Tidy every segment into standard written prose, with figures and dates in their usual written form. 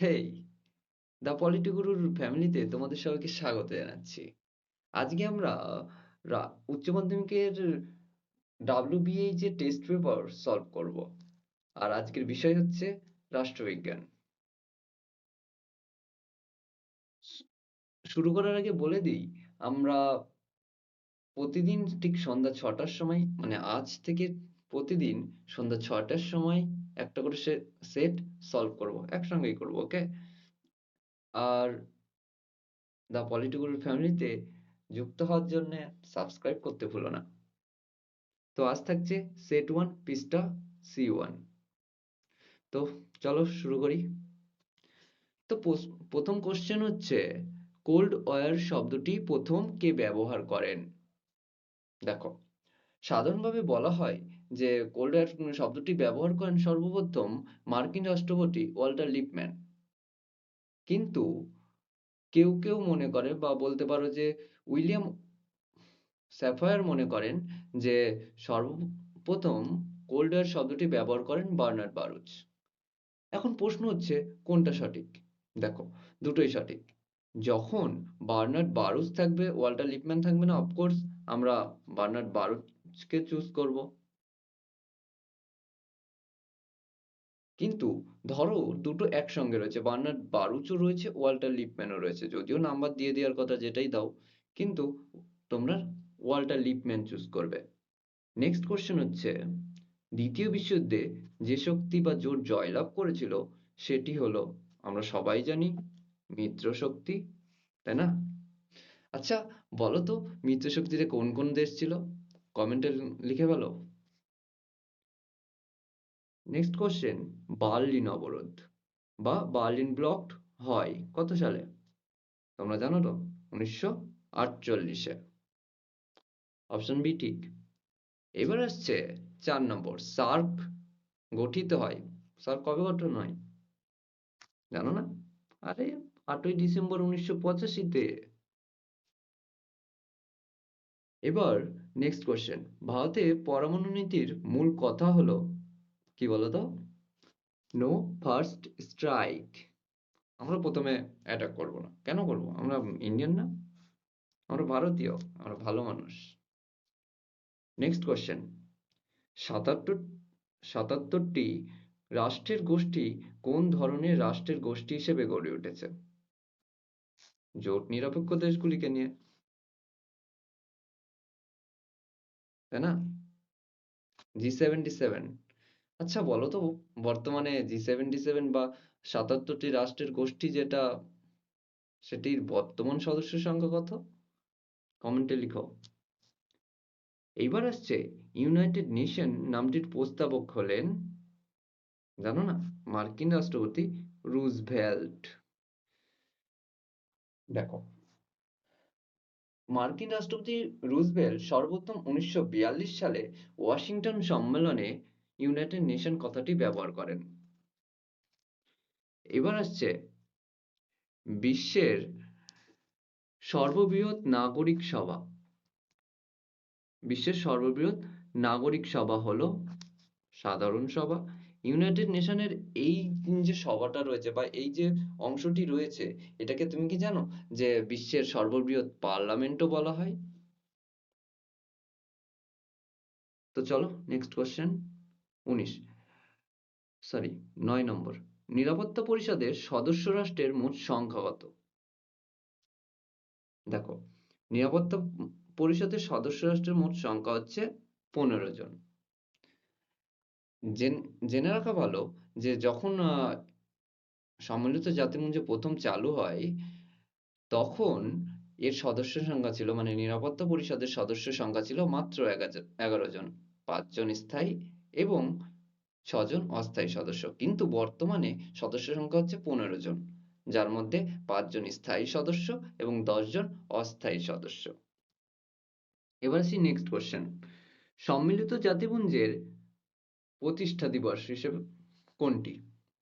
হেই, the পলিটিগুরুর ফ্যামিলিতে তোমাদের সবাইকে স্বাগত জানাচ্ছি। আজকে আমরা উচ্চ মাধ্যমিকের WBH এর টেস্ট পেপার সলভ করব। আর আজকের বিষয় হচ্ছে রাষ্ট্রবিজ্ঞান। শু- শুরু করার আগে বলে দিই, আমরা প্রতিদিন ঠিক সন্ধ্যা 6টার সময়, মানে আজ থেকে প্রতিদিন সন্ধ্যা 6টার সময় একটা করে সেট সলভ করব, একসঙ্গেই করব, ওকে? আর দ্য পলিটিক্যাল ফ্যামিলিতে যুক্ত হওয়ার জন্য সাবস্ক্রাইব করতে ভুলো না। তো আজ থাকছে সেট 1 পৃষ্ঠা C1। তো চলো শুরু করি। তো প্রথম কোশ্চেন হচ্ছে, কোল্ড ওয়ার শব্দটি প্রথম কে ব্যবহার করেন? দেখো, সাধারণভাবে বলা হয় যে কোল্ড ওয়ার শব্দটি ব্যবহার করেন সর্বপ্রথম মার্কিন রাষ্ট্রপতি ওয়াল্টার লিপম্যান। কিন্তু কেউ কেউ মনে করে, বা বলতে পারো যে উইলিয়াম স্যাফায়ার মনে করেন যে সর্বপ্রথম কোল্ড ওয়ার শব্দটি ব্যবহার করেন বার্নার্ড বারুচ। এখন প্রশ্ন হচ্ছে কোনটা সঠিক? দেখো, দুটোই সঠিক। যখন বার্নার্ড বারুচ থাকবে, ওয়াল্টার লিপম্যান থাকবে না, অফকোর্স আমরা বার্নার্ড বারুচকে চুজ করব। কিন্তু ধরো দুটো একসঙ্গে রয়েছে, বার্নার্ড বারুচও রয়েছে, ওয়াল্টার লিপম্যানও রয়েছে, যদিও নাম্বার দিয়ে দেওয়ার কথা যেটাই দাও, কিন্তু তোমরা ওয়াল্টার লিপম্যান চুজ করবে। নেক্সট কোশ্চেন হচ্ছে, দ্বিতীয় বিশ্বযুদ্ধে যে শক্তি বা জোট জয়লাভ করেছিল সেটি হলো, আমরা সবাই জানি, মিত্র শক্তি, তাই না? আচ্ছা, বলো তো মিত্র শক্তিতে কোন কোন দেশ ছিল? কমেন্টে লিখে ফেলো। নেক্সট কোশ্চেন, বার্লিন অবরোধ বা বার্লিন ব্লকড হয় কত সালে? তোমরা জানো তো, 1948-এ। অপশন বি ঠিক। এবার আসছে 4 নম্বর, সার্ক গঠিত হয়, সার্ক কবে গঠন হয় জানো না? আরে, 8ই ডিসেম্বর 1985-তে। এবার নেক্সট কোশ্চেন, ভারতে পরমাণু নীতির মূল কথা হলো কি বলতো? No first strike. আমরা প্রথমে অ্যাটাক করব না। কেন করব? আমরা ইন্ডিয়ান না? আমরা ভারতীয়, আমরা ভালো মানুষ। নেক্সট কোশ্চেন, 77 77টি রাষ্ট্রের গোষ্ঠী কোন ধরনের রাষ্ট্রের গোষ্ঠী হিসেবে গড়ে উঠেছে? জোট নিরপেক্ষ দেশগুলিকে নিয়ে, তাই না? G77। আচ্ছা বলো তো, বর্তমানে G77 বা 77টি রাষ্ট্রের গোষ্ঠী যেটা, সেটির বর্তমান সদস্য সংখ্যা কত? কমেন্টে লিখো। এইবার আসছে, ইউনাইটেড নেশন নামটির প্রস্তাবক হলেন, জানো না, মার্কিন রাষ্ট্রপতি রুজভেল্ট। দেখো, মার্কিন রাষ্ট্রপতি রুজভেল্ট সর্বপ্রথম 1942 সালে ওয়াশিংটন সম্মেলনে ইউনাইটেড নেশন কথাটি ব্যবহার করেন। এবার আসছে, বিশ্বের সর্ববৃহৎ নাগরিক সভা, বিশ্বের সর্ববৃহৎ নাগরিক সভা হলো সাধারণ সভা। ইউনাইটেড নেশনের এই যে সভাটা রয়েছে বা এই যে অংশটি রয়েছে, এটাকে তুমি কি জানো যে বিশ্বের সর্ববৃহৎ পার্লামেন্টও বলা হয়? তো চলো নেক্সট কোশ্চেন, 19, সরি 9 নম্বর, নিরাপত্তা পরিষদের সদস্য রাষ্ট্রের মোট সংখ্যা কত? দেখো, নিরাপত্তা পরিষদের সদস্য রাষ্ট্রের মোট সংখ্যা হচ্ছে 15 জন। জেনে রাখা ভালো যে যখন সম্মিলিত জাতিসংঘ প্রথম চালু হয়, তখন এর সদস্য সংখ্যা ছিল, মানে নিরাপত্তা পরিষদের সদস্য সংখ্যা ছিল মাত্র 11 জন, 5 জন স্থায়ী এবং 6 জন অস্থায়ী সদস্য। কিন্তু বর্তমানে সদস্য সংখ্যা হচ্ছে 15 জন, যার মধ্যে 5 জন স্থায়ী সদস্য এবং 10 জন অস্থায়ী সদস্য। এবার আসি নেক্সট কোশ্চেন, সম্মিলিত জাতিপুঞ্জের প্রতিষ্ঠা দিবস হিসেবে কোনটি,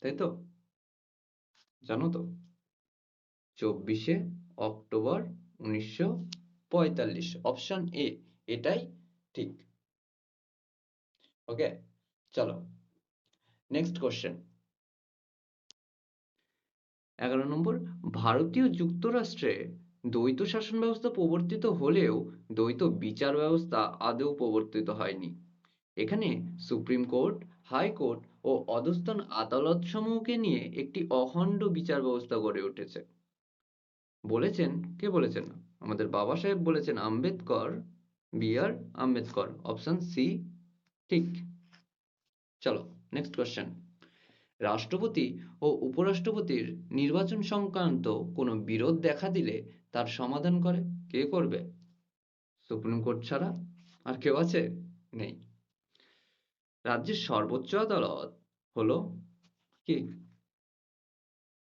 তাই তো? জানো তো, 24শে অক্টোবর 1945, অপশন এ, এটাই ঠিক। ওকে, চলো নেক্সট কোশ্চেন, 11 নম্বর, ভারতীয় যুক্তরাষ্ট্রে দ্বৈত শাসন ব্যবস্থা প্রবর্তিত হলেও দ্বৈত বিচার ব্যবস্থা আদৌ প্রবর্তিত হয়নি। এখানে সুপ্রিম কোর্ট, হাইকোর্ট ও অধস্তন আদালত সমূহকে নিয়ে একটি অখণ্ড বিচার ব্যবস্থা গড়ে উঠেছে। বলেছেন, কে বলেছেন? আমাদের বাবা সাহেব বলেছেন, Ambedkar, B R. Ambedkar. Option C ঠিক। চলো নেক্সট কোয়েশ্চেন। রাষ্ট্রপতি ও উপরাষ্ট্রপতির নির্বাচন সংক্রান্ত কোনো বিরোধ দেখা দিলে তার সমাধান করে কে করবে? সুপ্রিম কোর্ট ছাড়া আর কেউ আছে? নেই। রাজ্যের সর্বোচ্চ আদালত হলো কি?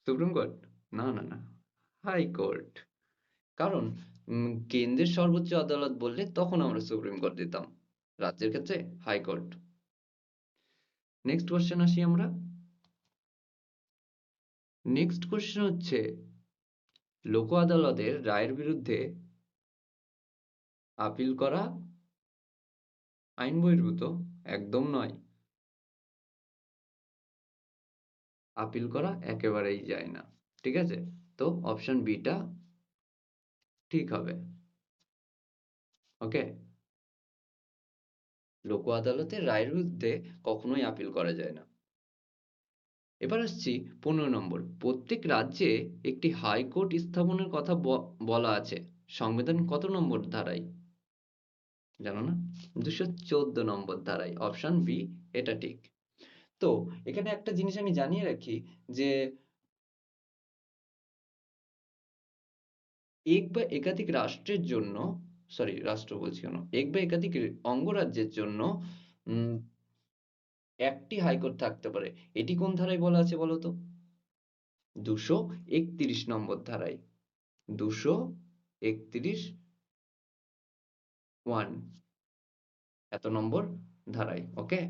Supreme court? না না না, হাইকোর্ট। কারণ কেন্দ্রের সর্বোচ্চ আদালত বললে তখন আমরা সুপ্রিম কোর্ট দিতাম, রাজ্যের ক্ষেত্রে হাইকোর্ট। নেক্সট কোয়েশ্চেন আসি আমরা। নেক্সট কোয়েশ্চেন হচ্ছে, লোক আদালতের রায়ের বিরুদ্ধে আপিল করা আইন বহির্ভূত? একদম নয়। আপিল করা একেবারেই যায় না। ঠিক আছে, তো অপশন বিটা ঠিক হবে। ওকে, লোক আদালতের রায়ের বিরুদ্ধে কখনোই আপিল করা যায় না। এবার আসছি 15 নম্বর। প্রত্যেক রাজ্যে একটি হাইকোর্ট স্থাপনের কথা বলা আছে সংবিধান কত নম্বর ধারায়? জানো না? 214 নম্বর ধারায়। অপশন বি এটা ঠিক। তো এখানে একটা জিনিস আমি জানিয়ে রাখি যে এক বা একাধিক রাষ্ট্রের জন্য, সরি রাষ্ট্র বলছি কেন, এক বা একাধিক অঙ্গরাজ্যের জন্য উম একটি হাইকোর্ট থাকতে পারে। এটি কোন ধারায় বলা আছে বলো তো? 231 নম্বর ধারায়। 231 1 এত নম্বর ধারায়। ওকে,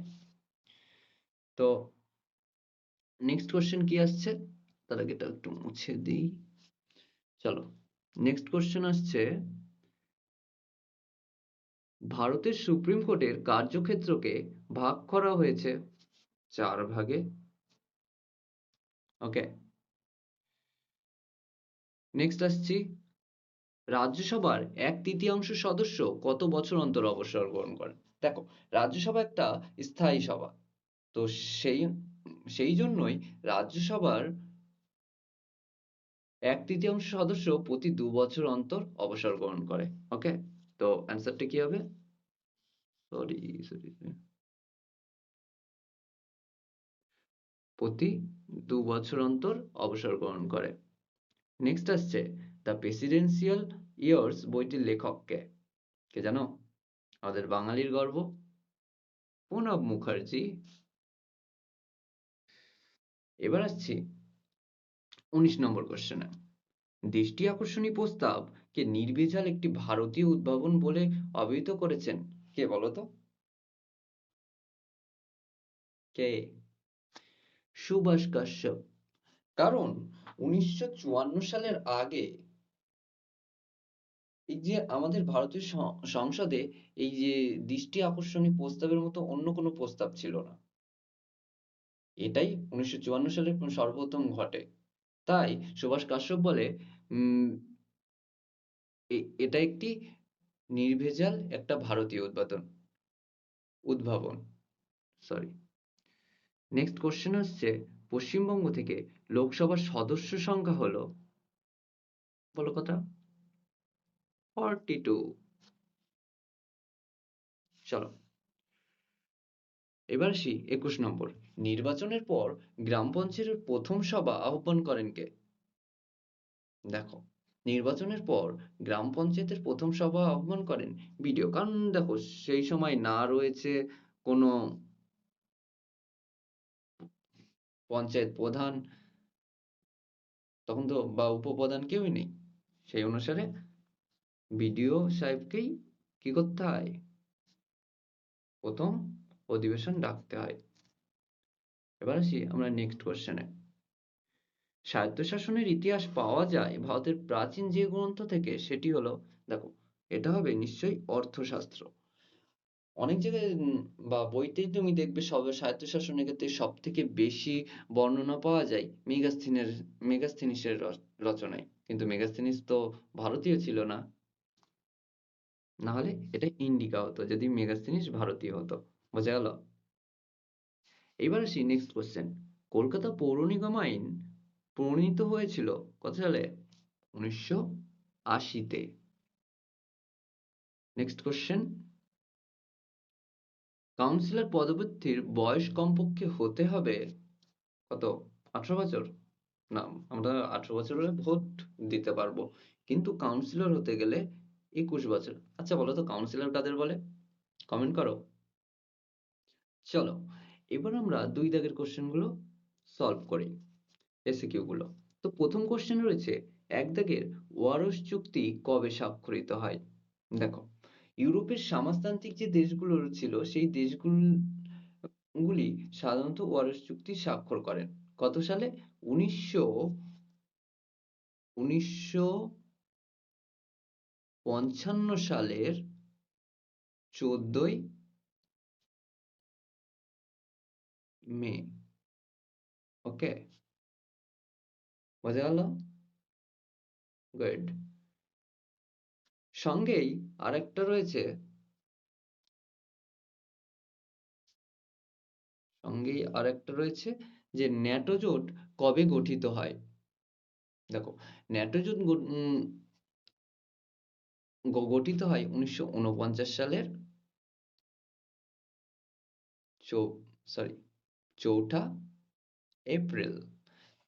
তো নেক্সট কোশ্চেন কি আসছে? তার আগে এটা একটু মুছে দিই। চলো নেক্সট কোশ্চেন আসছে, ভারতের সুপ্রিম কোর্টের কার্যক্ষেত্রকে ভাগ করা হয়েছে 4 ভাগে। ওকে, নেক্সট আসছি, রাজ্যসভার 1/3 সদস্য কত বছর অন্তর অবসর গ্রহণ করেন? দেখো, রাজ্যসভা একটা স্থায়ী সভা, তো সেই সেই জন্যই রাজ্যসভার 1/3 সদস্য প্রতি 2 বছর অন্তর অবসর গ্রহণ করে। ওকে, তো অ্যান্সারটা কি হবে? সরি সরি, প্রতি 2 বছর অন্তর অবসর গ্রহণ করে। নেক্সট আসছে, দ্য প্রেসিডেন্সিয়াল ইয়ার্স বইটির লেখক কে? কে জানো? আমাদের বাঙালির গর্ব প্রণব মুখার্জি। এবার আসছি 19 নম্বর কোশ্চেনে। দৃষ্টি আকর্ষণী প্রস্তাব কে নির্ভেজাল একটি ভারতীয় উদ্ভাবন বলে অভিহিত করেছেন কে বলো তো? কে? সুভাষ কাশ্যপ। কারণ 1954 সালের আগে এই যে আমাদের ভারতীয় সংসদে এই যে দৃষ্টি আকর্ষণী প্রস্তাবের মতো অন্য কোনো প্রস্তাব ছিল না। এটাই 1954 সালে সর্বপ্রথম ঘটে। তাই সুভাষ কাশ্যপ বলে উম এটা একটি নির্ভেজাল একটা ভারতীয় উদ্ভাবন। সরি। নেক্সট কোশ্চেন হচ্ছে, পশ্চিমবঙ্গ থেকে লোকসভার সদস্য সংখ্যা হলো, বলো কথা? 42। চলো এবার আসি 21 নম্বর। নির্বাচনের পর গ্রাম পঞ্চায়েতের প্রথম সভা আহ্বান করেন কে? দেখো, নির্বাচনের পর গ্রাম পঞ্চায়েতের প্রথম সভা আহ্বান করেন বিডিও। কারণ দেখো, সেই সময় না রয়েছে কোনো পঞ্চায়েত প্রধান, তখন তো বা উপপ্রধান কেউই নেই। সেই অনুসারে বিডিও সাহেবকেই কি করতে হয়? প্রথম অধিবেশন ডাকতে হয়। এবার আসি আমরা নেক্সট কোশ্চেনে। স্বায়ত্তশাসনের ইতিহাস পাওয়া যায় ভারতের প্রাচীন যে গ্রন্থ থেকে, সেটি হলো, দেখো এটা হবে নিশ্চয়ই অর্থশাস্ত্র। অনেক জায়গায় বা বইতেই তুমি দেখবে স্বায়ত্তশাসনের ক্ষেত্রে সব থেকে বেশি বর্ণনা পাওয়া যায় মেগাস্থিনিসের রচনায়, কিন্তু মেগাস্থিনিস তো ভারতীয় ছিল না, না হলে এটা ইন্ডিকা হতো যদি মেগাস্থিনিস ভারতীয় হতো। বোঝা গেল? এবার আসি নেক্সট কোশ্চেন। কলকাতা পৌর নিগম আইন প্রণীত হয়েছিল কত সালে? 1980-তে। Next question. কাউন্সিলর পদপ্রার্থীর বয়স কমপক্ষে হতে হবে কত? 18 বছর? না, আমরা 18 বছর হলে ভোট দিতে পারবো, কিন্তু কাউন্সিলর হতে গেলে 21 বছর। আচ্ছা বলো তো কাউন্সিলর কাদের বলে? কমেন্ট করো। চলো এবার আমরা 2 দাগের কোশ্চেন গুলো সলভ করি, এসিকিউ গুলো। তো প্রথম কোশ্চেন রয়েছে, 1 দাগের ওয়ারশ চুক্তি কবে স্বাক্ষরিত হয়? দেখো, ইউরোপের সমাজতান্ত্রিক যে দেশগুলো ছিল সেই দেশগুলি সাধারণত ওয়ারশ চুক্তি স্বাক্ষর করেন কত সালে? উনিশশো 1955 সালের 14ই মে। ওকে, বোঝা গেল? গুড। সঙ্গেই আরেকটা রয়েছে, যে ন্যাটো জোট কবে গঠিত হয়? দেখো, ন্যাটো জোট গঠিত হয় 1949 সালের চৌ সরি 4 এপ্রিল।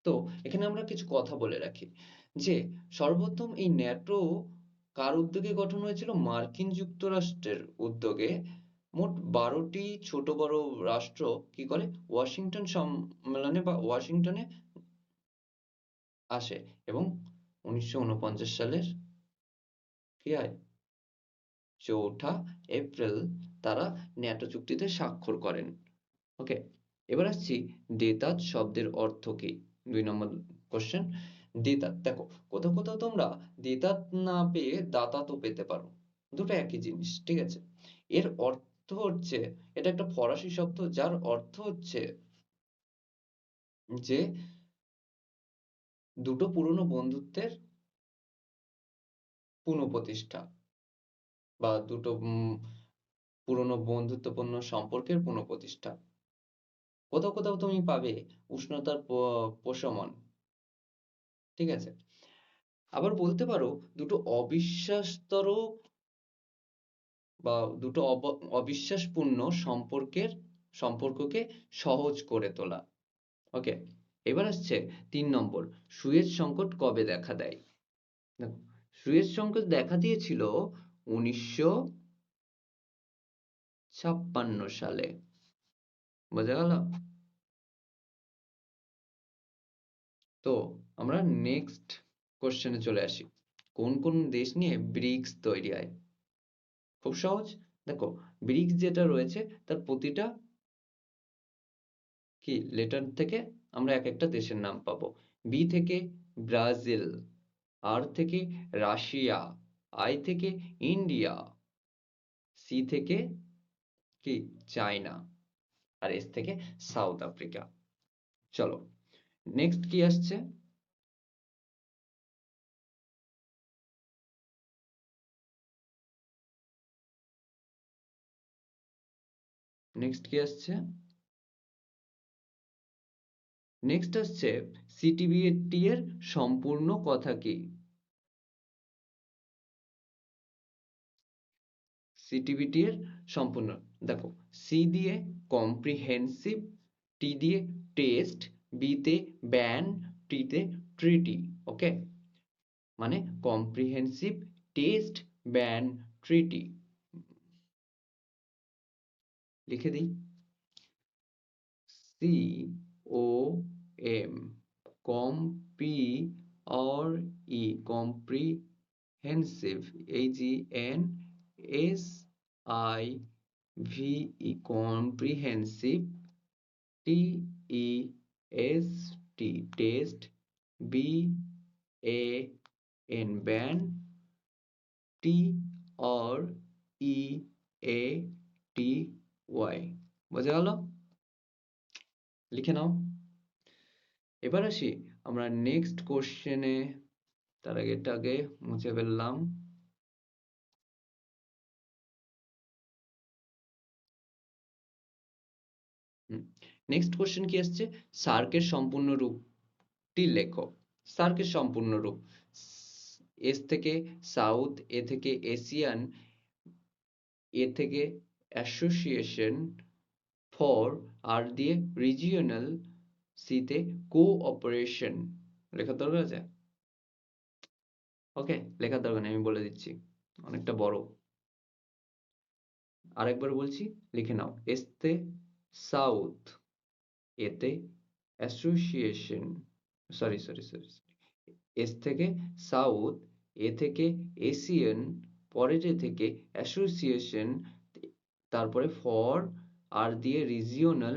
তো এখানে আমরা কিছু কথা বলে রাখি যে সর্বপ্রথম এই ন্যাটো কার উদ্যোগে গঠন হয়েছিল? মার্কিন যুক্তরাষ্ট্রের উদ্যোগে। মোট 12টি ছোট বড় রাষ্ট্র কি করে ওয়াশিংটন সম্মেলনে বা ওয়াশিংটনে আসে এবং 1949 সালের কি হয় 4 এপ্রিল তারা ন্যাটো চুক্তিতে স্বাক্ষর করেন। ওকে, এবার আসছি দেতাজ শব্দের অর্থ কি? 2 নম্বর কোশ্চেন। দেতাজ, দেখো কোথাও কোথাও তোমরা দেতাজ না পেয়ে দাতা তো পেতে পারো, দুটো একই জিনিস, ঠিক আছে? এর অর্থ হচ্ছে, এটা একটা ফরাসি শব্দ যার অর্থ হচ্ছে যে দুটো পুরনো বন্ধুত্বের পুনঃপ্রতিষ্ঠা বা দুটো পুরনো বন্ধুত্বপূর্ণ সম্পর্কের পুনঃপ্রতিষ্ঠা। কোথাও কোথাও তুমি পাবে উষ্ণতার প্রশমন, ঠিক আছে? আবার বলতে পারো দুটো অবিশ্বাসতর বা দুটো অবিশ্বাসপূর্ণ সম্পর্ককে সহজ করে তোলা। ওকে, এবার আসছে 3 নম্বর, সুয়েজ সংকট কবে দেখা দেয়? দেখো, সুয়েজ সংকট দেখা দিয়েছিল 1956 সালে। বোঝা গেল? তো আমরা নেক্সট কোশ্চেনে চলে আসি। কোন কোন দেশ নিয়ে ব্রিক্স তৈরি হয়? খুব সহজ। দেখো, ব্রিক্স যেটা রয়েছে তার প্রতিটা কি লেটার থেকে আমরা এক একটা দেশের নাম পাবো। বি থেকে ব্রাজিল, আর থেকে রাশিয়া, আই থেকে ইন্ডিয়া, সি থেকে কি চায়না, আর এস থেকে সাউথ আফ্রিকা। চলো নেক্সট কি আসছে? নেক্সট কি আসছে? নেক্সট আসছে সিটিবিটি এর সম্পূর্ণ কথা কি? সিটিবিটি এর সম্পূর্ণ, দেখো, সি দিয়ে কম্প্রিহেনসিভ, টি দিয়ে টেস্ট, বি তে ব্যান, টি তে ট্রিটি। ওকে, মানে কম্প্রিহেনসিভ, টেস্ট, ব্যান, ট্রিটি। লিখে দিই, সি ও এম কম্পি R E comprehensive, H E N S I V E comprehensive, T E S T test, B A N ban, T R E A T Y. বোঝা গেল? লিখে নাও। এবার আসি আমরা next কোশ্চেনে। তার আগে এটাকে মুছে ফেললাম। নেক্সট কোশ্চেন কি আসছে? সার্কের সম্পূর্ণ রূপটি লেখো। সার্কের সম্পূর্ণ রূপ: এস থেকে সাউথ, এ থেকে এশিয়ান, এ থেকে অ্যাসোসিয়েশন, ফর আর দিয়ে রিজিওনাল, সি তে কোঅপারেশন। লেখার দরকার আছে? ওকে, লেখার দরকার নেই, আমি বলে দিচ্ছি, অনেকটা বড়। আরেকবার বলছি, লিখে নাও। এস তে সাউথ, এতে অ্যাসোসিয়েশন, সরি, এস থেকে সাউথ, এ থেকে এশিয়ান, পরের এ থেকে অ্যাসোসিয়েশন, তারপরে ফর, আর দিয়ে রিজিওনাল,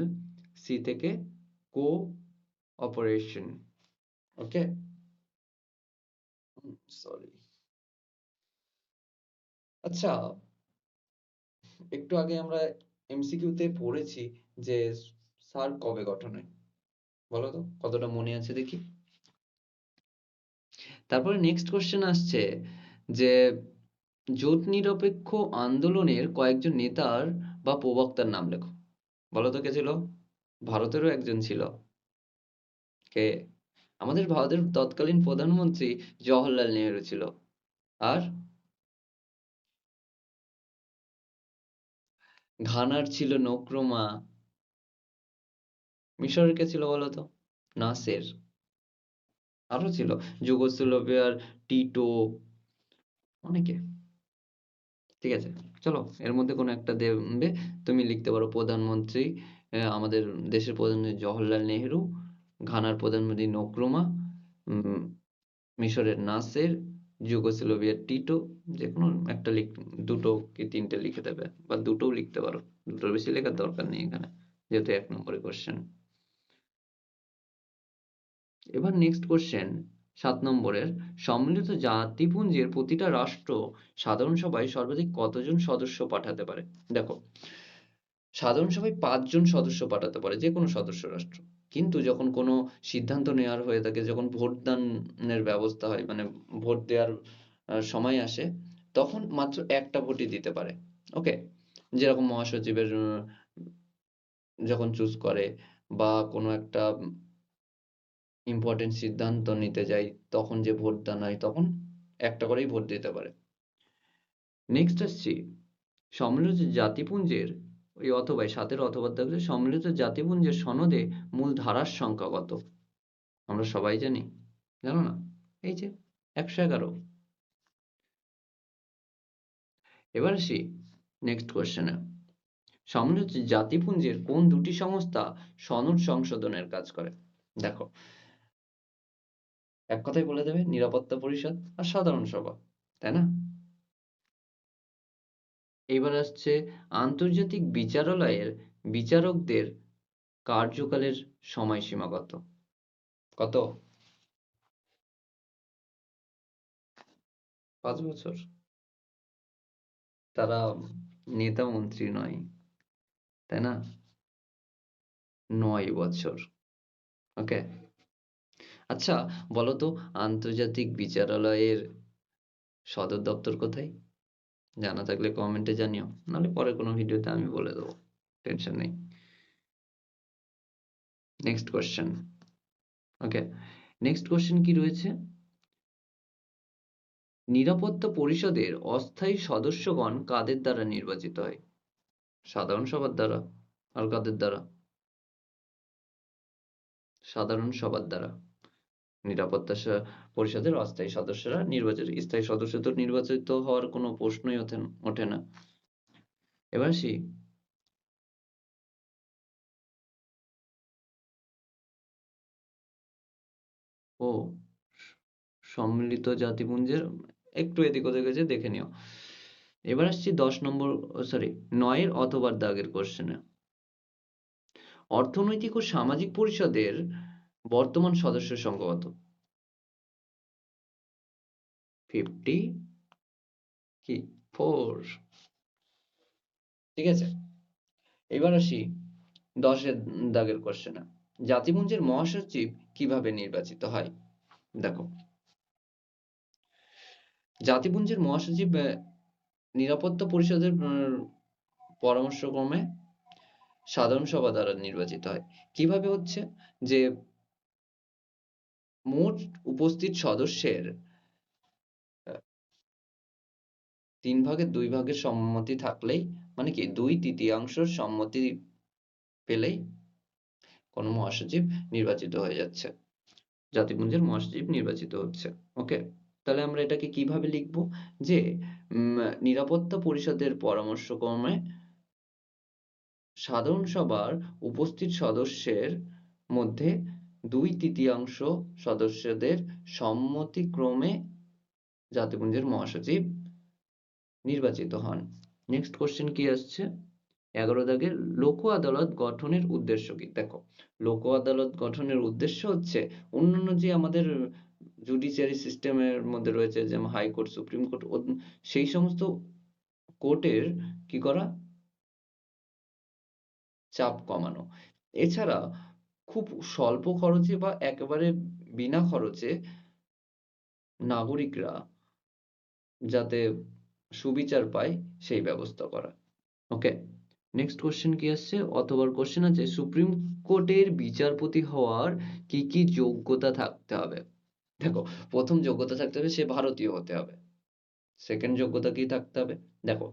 সি থেকে কো অপারেশন। ওকে, সরি। আচ্ছা, একটু আগে আমরা এমসিকিউতে পড়েছি যে সার্ক কবে গঠন হয়, বলো তো কতটা মনে আছে দেখি। তারপরে নেক্সট কোশ্চেন আসছে যে জোট নিরপেক্ষ আন্দোলনের কয়েকজন নেতার বা প্রবক্তার নাম লেখো। বলো তো কে ছিল? ভারতেরও একজন ছিল। কে? আমাদের ভারতের তৎকালীন প্রধানমন্ত্রী জওহরলাল নেহেরু ছিল। আর ঘানার ছিল নক্রুমা। মিশরের কে ছিল বলো তো? নাসের। আরো ছিল যুগোস্লাভিয়ার টিটো, অনেকে। ঠিক আছে, চলো এর মধ্যে কোনো একটা দেবে। তুমি লিখতে পারো প্রধানমন্ত্রী, আমাদের দেশের প্রধানমন্ত্রী জওহরলাল নেহেরু, ঘানার প্রধানমন্ত্রী নক্রুমা, উম, মিশরের নাসের, যুগোস্লাভিয়ার টিটো। যে কোনো একটা দুটো কি তিনটে লিখে দেবে, বা দুটোও লিখতে পারো, দুটোর বেশি লেখার দরকার নেই এখানে, যেহেতু 1 নম্বরের কোশ্চেন। এবার নেক্সট কোশ্চেন 7 নম্বরের: সম্মিলিত জাতিপুঞ্জের প্রতিটা রাষ্ট্র সাধারণ সভায় সর্বাধিক কতজন সদস্য পাঠাতে পারে? দেখো, সাধারণ সভায় 5 জন সদস্য পাঠাতে পারে যে কোনো সদস্য রাষ্ট্র। কিন্তু যখন কোনো সিদ্ধান্ত নেওয়ার হয়ে থাকে, যখন ভোটদানের ব্যবস্থা হয়, মানে ভোট দেওয়ার সময় আসে, তখন মাত্র একটা ভোটই দিতে পারে। ওকে, যেরকম মহাসচিবের যখন চুজ করে, বা কোনো একটা ইম্পর্টেন্ট সিদ্ধান্ত নিতে যাই, তখন যে ভোটদান হয়, তখন একটা করেই ভোট দিতে পারে। নেক্সট আসছি সম্মিলিত জাতিপুঞ্জের, ওই অথবা 7-এর অথবা থাকলে, সম্মিলিত জাতিপুঞ্জের সনদে মূল ধারার সংখ্যা কত? আমরা সবাই জানি, জানো না? এই যে 111। এবার আসি নেক্সট কোশ্চেনে। সম্মিলিত জাতিপুঞ্জের কোন দুটি সংস্থা সনদ সংশোধনের কাজ করে? দেখো, এক কথায় বলে দেবে, নিরাপত্তা পরিষদ আর সাধারণ সভা, তাই না? এবার আসছে আন্তর্জাতিক বিচারালয়ের বিচারকদের কার্যকালের সময়সীমা কত? কত? 5 বছর? তারা নেতা মন্ত্রী নয়, তাই না? 9 বছর। ওকে, আচ্ছা বলো তো, আন্তর্জাতিক বিচারালয়ের সদর দপ্তর কোথায়? জানা থাকলে কমেন্টে জানিও, নাহলে পরে কোনো ভিডিওতে আমি বলে দেবো, টেনশন নেই। Next question. Okay, next question কি রয়েছে? নিরাপত্তা পরিষদের অস্থায়ী সদস্যগণ কাদের দ্বারা নির্বাচিত হয়? সাধারণ সভার দ্বারা। আর কাদের দ্বারা? সাধারণ সভার দ্বারা। নিরাপত্তা পরিষদের অস্থায়ী সদস্যরা নির্বাচিত, স্থায়ী সদস্য তো নির্বাচিত হওয়ার কোনো প্রশ্নই ওঠে না। এবার আসি ও সম্মিলিত জাতিপুঞ্জের, একটু এদিক ওদিক গেছে, দেখে নিও। এবার আসছি 10 নম্বর, সরি 9-এর অথবা দাগের কোশ্চেনে। অর্থনৈতিক ও সামাজিক পরিষদের বর্তমান সদস্য সংখ্যা কত? 54। ঠিক আছে, এবার আসি 10-এর দাগের কোশ্চেনে। জাতিপুঞ্জের মহাসচিব কিভাবে নির্বাচিত হয়? দেখো, জাতিপুঞ্জের মহাসচিব নিরাপত্তা পরিষদের পরামর্শক্রমে সাধারণ সভা দ্বারা নির্বাচিত হয়। কিভাবে হচ্ছে? যে মোট উপস্থিত সদস্যের 3 ভাগের 2 ভাগের সম্মতি থাকলেই, মানে কি 2/3 সম্মতি পেলেই কোনো মহাসচিব নির্বাচিত হয়ে যাচ্ছে। জাতিপুঞ্জের মহাসচিব নির্বাচিত হচ্ছে। ওকে? তাহলে আমরা এটাকে কিভাবে লিখবো? যে নিরাপত্তা পরিষদের পরামর্শক্রমে সাধারণ সভার উপস্থিত সদস্যের মধ্যে 2/3 সদস্যদের সম্মতিক্রমে জাতিপুঞ্জের মহাসচিব নির্বাচিত হন। নেক্সট কোশ্চেন কি আসছে? 11 দাগের লোক আদালত গঠনের উদ্দেশ্য কি? দেখো, লোক আদালত গঠনের উদ্দেশ্য হচ্ছে অন্যান্য যে আমাদের জুডিশিয়ারি সিস্টেমের মধ্যে রয়েছে, যেমন হাইকোর্ট, সুপ্রিম কোর্ট, সেই সমস্ত কোর্টের কি করা? চাপ কমানো। এছাড়া খুব স্বল্প খরচে বা একেবারে বিনা খরচে নাগরিকরা যাতে সুবিচার পায় সেই ব্যবস্থা করা। ওকে? নেক্সট কোশ্চেন কি আসছে? অথবার কোশ্চেন আছে, সুপ্রিম কোর্টের বিচারপতি হওয়ার কি কি যোগ্যতা থাকতে হবে? দেখো, প্রথম যোগ্যতা থাকতে হবে সে ভারতীয় হতে হবে। সেকেন্ড যোগ্যতা কি থাকতে হবে? দেখো,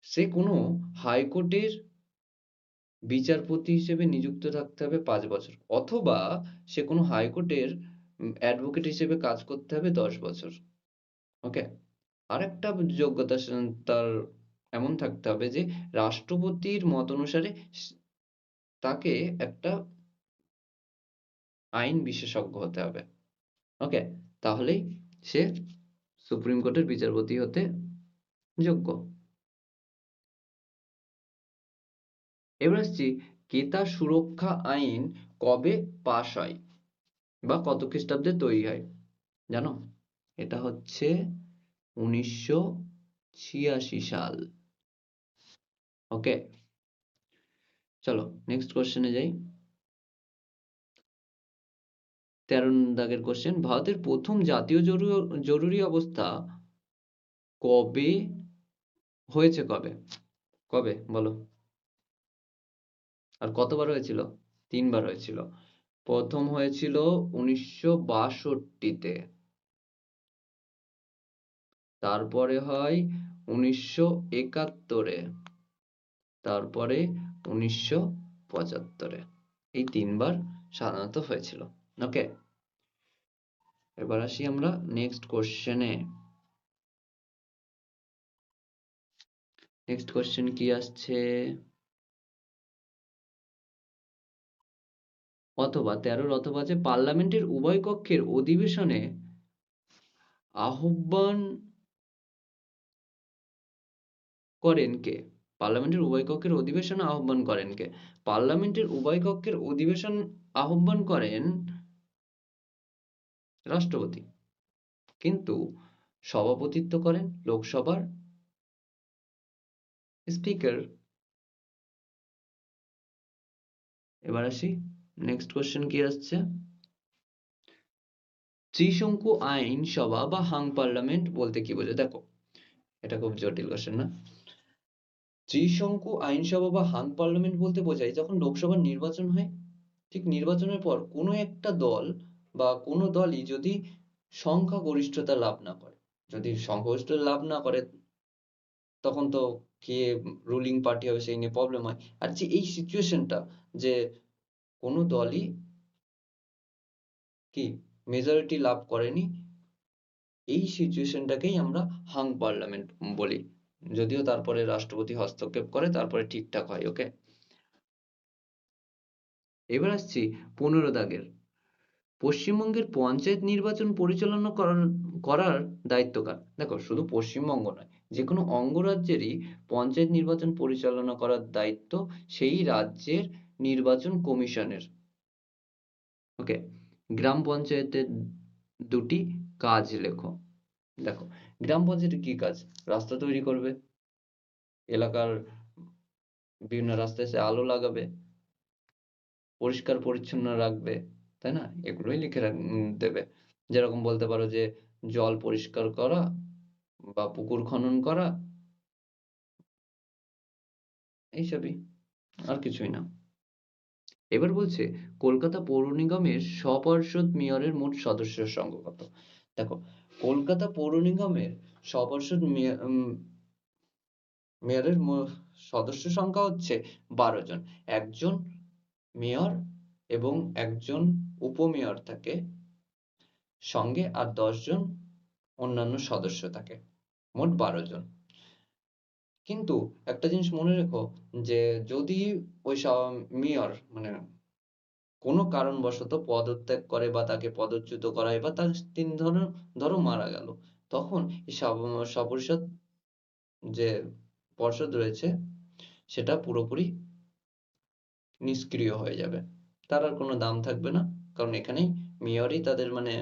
সে কোনো হাইকোর্টের বিচারপতি হিসেবে নিযুক্ত থাকতে হবে 5 বছর, অথবা সে কোনো হাইকোর্টের অ্যাডভোকেট হিসেবে কাজ করতে হবে 10 বছর। ওকে? আরেকটা যোগ্যতা তার এমন থাকতে হবে যে রাষ্ট্রপতির মত অনুসারে তাকে একটা আইন বিশেষজ্ঞ হতে হবে। ওকে? তাহলেই সে সুপ্রিম কোর্টের বিচারপতি হতে যোগ্য। এবার আসছি, ক্রেতা সুরক্ষা আইন কবে পাস হয় বা কত খ্রিস্টাব্দে তৈরি হয়? জানো? এটা হচ্ছে 1986 সাল। ওকে? চলো নেক্সট কোশ্চেনে যাই। 13 দাগের কোশ্চেন, ভারতের প্রথম জাতীয় জরুরি অবস্থা কবে হয়েছে? কবে? কবে বলো? আর কতবার হয়েছিল? 3 বার হয়েছিল। প্রথম হয়েছিল 1962 তে। তারপরে হয় 1971 এ। তারপরে 1975 এ। এই 3 বার সাধারণত হয়েছিল। ওকে? এবার আসি আমরা নেক্সট কোশ্চেনে। নেক্সট কোশ্চেন কি আসছে? অথবা 13 অথবা যে পার্লামেন্টের উভয় কক্ষের অধিবেশনে আহ্বান করেন কে? পার্লামেন্টের উভয় কক্ষের অধিবেশনে আহ্বান করেন কে? পার্লামেন্টের উভয় কক্ষের অধিবেশন আহ্বান করেন রাষ্ট্রপতি, কিন্তু সভাপতিত্ব করেন লোকসভার স্পিকার। এবার আসি নেক্সট কোশ্চেন কি আসছে? ত্রিশঙ্কু আইনসভা বা হাং পার্লামেন্ট বলতে কি বোঝায়? দেখো, এটা খুব জটিল কোশ্চেন না? ত্রিশঙ্কু আইনসভা বা হাং পার্লামেন্ট বলতে বোঝায় যখন লোকসভার নির্বাচন হয়, ঠিক নির্বাচনের পর কোনো একটা দল বা কোনো দলই যদি সংখ্যাগরিষ্ঠতা লাভ না করে, যদি সংখ্যাগরিষ্ঠতা লাভ না করে, তখন তো কে রুলিং পার্টি হবে সেই নিয়ে প্রবলেম হয়। আর যে এই সিচুয়েশনটা, যে কোনো দলই কি মেজরিটি লাভ করেনি, এই সিচুয়েশনটাকেই আমরা হাং পার্লামেন্ট বলি। যদিও তারপরে রাষ্ট্রপতি হস্তক্ষেপ করে তারপরে ঠিকঠাক হয়। ওকে? এবার আসছি 15 দাগের, পশ্চিমবঙ্গের পঞ্চায়েত নির্বাচন পরিচালনা করার দায়িত্ব কার? দেখো, শুধু পশ্চিমবঙ্গ নয়, যে কোনো অঙ্গরাজ্যেরই পঞ্চায়েত নির্বাচন পরিচালনা করার দায়িত্ব সেই রাজ্যের নির্বাচন কমিশনের। ওকে? গ্রাম পঞ্চায়েতের দুটি কাজ লেখো। দেখো, গ্রাম পঞ্চায়েতের কি কাজ? রাস্তা তৈরি করবে, এলাকার বিভিন্ন রাস্তায় এসে আলো লাগাবে, পরিষ্কার পরিচ্ছন্ন রাখবে, তাই না? এগুলোই লিখে দেবে। যেরকম বলতে পারো যে জল পরিষ্কার করা বা পুকুর খনন করা, এইসবই, আর কিছুই না। এবার বলছে কলকাতা পৌর নিগমের স্বপর্ষদ মেয়রের মোট সদস্যের সংখ্যা কত? দেখো, কলকাতা পৌর নিগমের স্বপর্ষদ মেয়রের সদস্য সংখ্যা হচ্ছে 12 জন। একজন মেয়র এবং একজন উপমেয়র থাকে সঙ্গে, আর 10 জন অন্যান্য সদস্য থাকে। মোট 12 জন। কিন্তু একটা জিনিস মনে রেখো যে যদি ওই মেয়র মানে কোনো কারণবশত পদত্যাগ করে বা তাকে পদচ্যুত করা হয় বা তিনি ধরো মারা গেল, তখন এই স্বপরিষদ যে পর্ষদ রয়েছে সেটা পুরোপুরি নিষ্ক্রিয় হয়ে যাবে। তার আর কোনো দাম থাকবে না। কারণ এখানেই মেয়রই তাদের মানে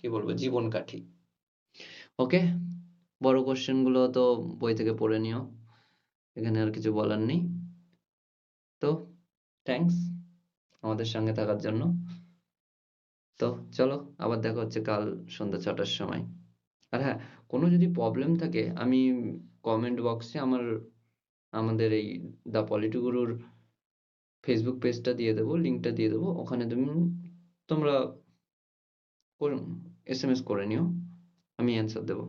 কি বলবো জীবন কাঠি। ওকে, বড় কোশ্চেন গুলো তো বই থেকে পড়ে নিও, এখানে আর কিছু বলার নেই। তো থ্যাঙ্কস আমাদের সঙ্গে থাকার জন্য। তো চলো, আবার দেখা হচ্ছে কাল সন্ধ্যা 6টার সময়। আর হ্যাঁ, কোনো যদি প্রবলেম থাকে আমি কমেন্ট বক্সে আমাদের এই দ্য পলিটি গুরুর ফেসবুক পেজটা দিয়ে দেবো, লিঙ্কটা দিয়ে দেবো, ওখানে তোমরা এসএমএস করে নিও, আমি অ্যান্সার দেবো।